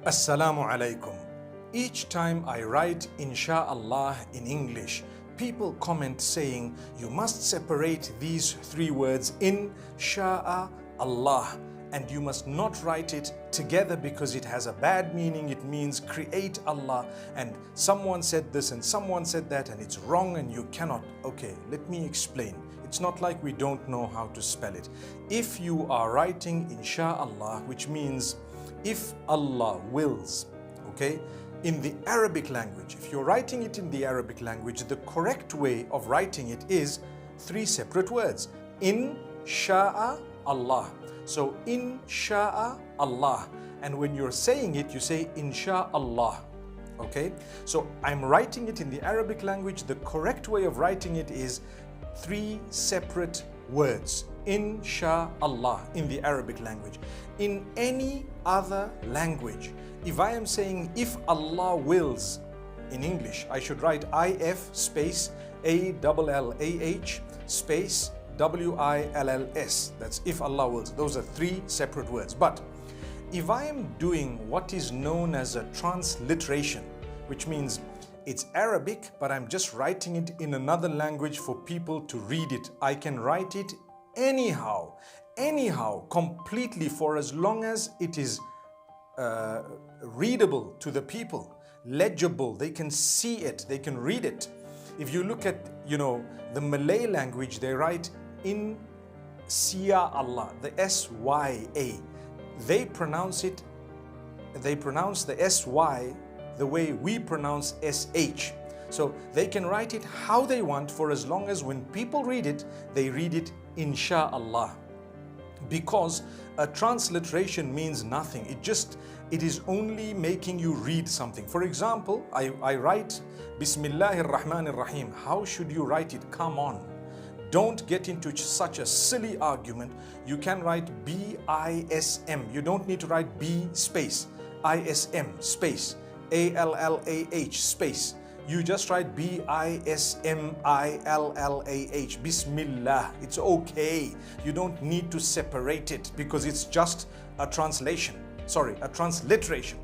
Assalamu alaikum. Each time I write Insha Allah in English, people comment saying you must separate these three words Insha Allah and you must not write it together because it has a bad meaning. It means create Allah, and someone said this and someone said that and it's wrong and you cannot. Okay, let me explain. It's not like we don't know how to spell it. If you are writing Insha Allah, which means if Allah wills, okay, in the Arabic language, if you're writing it in the Arabic language, the correct way of writing it is three separate words. Insha Allah. So Insha Allah. And when you're saying it, you say Insha Allah. Okay? So I'm writing it in the Arabic language. The correct way of writing it is three separate words. Insha Allah in the Arabic language. In any other language, if I am saying if Allah wills in English, I should write IF space ALLAH space WILLS. That's if Allah wills. Those are three separate words. But if I am doing what is known as a transliteration, which means it's Arabic, but I'm just writing it in another language for people to read it, I can write it anyhow, completely, for as long as it is readable to the people, legible, they can see it, they can read it. If you look at, the Malay language, they write Insya Allah, the S-Y-A. They pronounce the S-Y the way we pronounce S-H. So they can write it how they want, for as long as when people read it, they read it Insha Allah. Because a transliteration means nothing. It is only making you read something. For example, I write Bismillahir Rahmanir Rahim. How should you write it? Come on. Don't get into such a silly argument. You can write B-I-S-M. You don't need to write B space, I-S-M space, A-L-L-A-H space. You just write B-I-S-M-I-L-L-A-H, Bismillah. It's okay. You don't need to separate it because it's just a translation. A transliteration.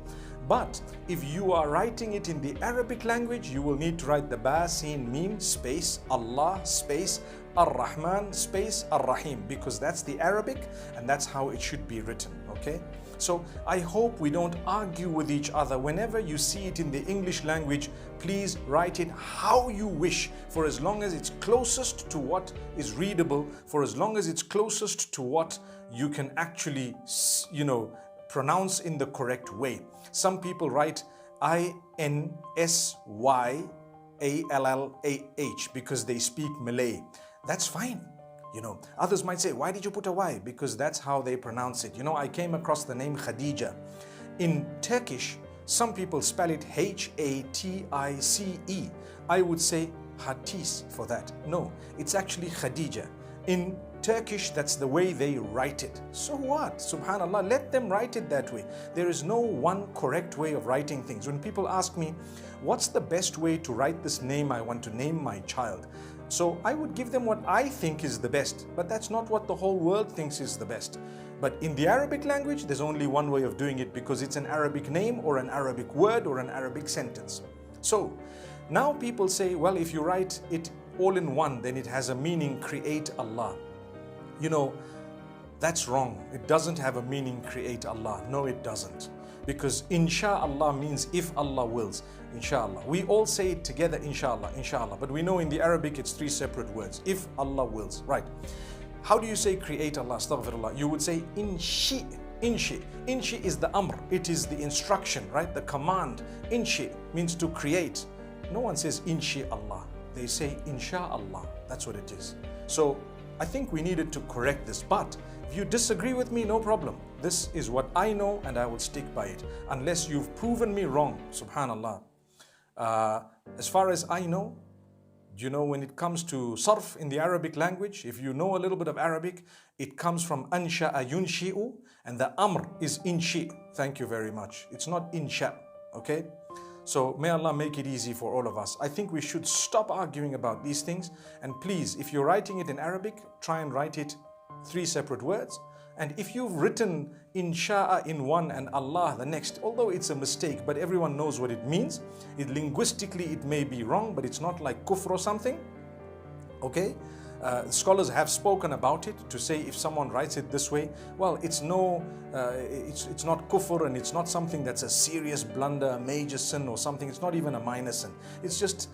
But if you are writing it in the Arabic language, you will need to write the Ba, Sin, Mim, space, Allah, space, Ar-Rahman, space, Ar-Rahim, because that's the Arabic and that's how it should be written, okay? So I hope we don't argue with each other. Whenever you see it in the English language, please write it how you wish, for as long as it's closest to what is readable, for as long as it's closest to what you can actually, pronounce in the correct way. Some people write I-N-S-Y-A-L-L-A-H because they speak Malay. That's fine. Others might say, why did you put a Y? Because that's how they pronounce it. I came across the name Khadija. In Turkish, some people spell it H-A-T-I-C-E. I would say Hatis for that. No, it's actually Khadija. In Turkish, that's the way they write it. So what? Subhanallah, let them write it that way. There is no one correct way of writing things. When people ask me, what's the best way to write this name I want to name my child? So I would give them what I think is the best, but that's not what the whole world thinks is the best. But in the Arabic language, there's only one way of doing it because it's an Arabic name or an Arabic word or an Arabic sentence. So now people say, well, if you write it all in one, then it has a meaning, create Allah. That's wrong. It doesn't have a meaning, create Allah. No, it doesn't. Because Insha Allah means if Allah wills, Inshallah. We all say it together, Inshallah, Inshallah. But we know in the Arabic it's three separate words. If Allah wills, right? How do you say create Allah? Astaghfirullah. You would say Inshi. Inshi. Inshi is the amr. It is the instruction, right? The command. Inshi means to create. No one says Inshi Allah. They say Insha Allah. That's what it is. So I think we needed to correct this. But if you disagree with me, no problem. This is what I know and I will stick by it. Unless you've proven me wrong, subhanallah. As far as I know, when it comes to sarf in the Arabic language, if you know a little bit of Arabic, it comes from ansha'a yunshi'u, and the amr is inshi. Thank you very much. It's not insha, okay? So may Allah make it easy for all of us. I think we should stop arguing about these things. And please, if you're writing it in Arabic, try and write it three separate words. And if you've written Insha'a in one and Allah the next, although it's a mistake, but everyone knows what it means. Linguistically, it may be wrong, but it's not like kufr or something. Okay? Scholars have spoken about it to say if someone writes it this way, well, it's not kufr, and it's not something that's a serious blunder, a major sin or something. It's not even a minor sin. It's just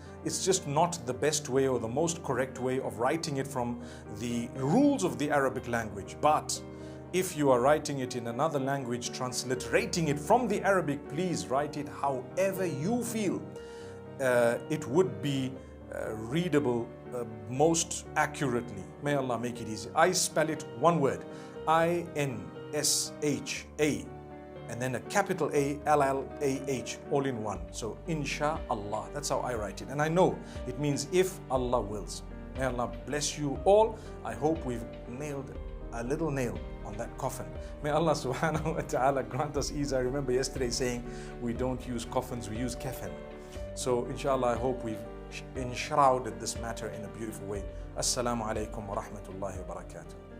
not the best way or the most correct way of writing it from the rules of the Arabic language. But if you are writing it in another language, transliterating it from the Arabic, please write it however you feel it would be readable most accurately. May Allah make it easy. I spell it one word, I-N-S-H-A, and then a capital A, L-L-A-H, all in one. So Insha Allah, that's how I write it. And I know it means if Allah wills. May Allah bless you all. I hope we've nailed a little nail on that coffin. May Allah subhanahu wa ta'ala grant us ease. I remember yesterday saying we don't use coffins, we use kafan. So inshallah, I hope we've enshrouded this matter in a beautiful way. Assalamu alaikum wa rahmatullahi wa barakatuh.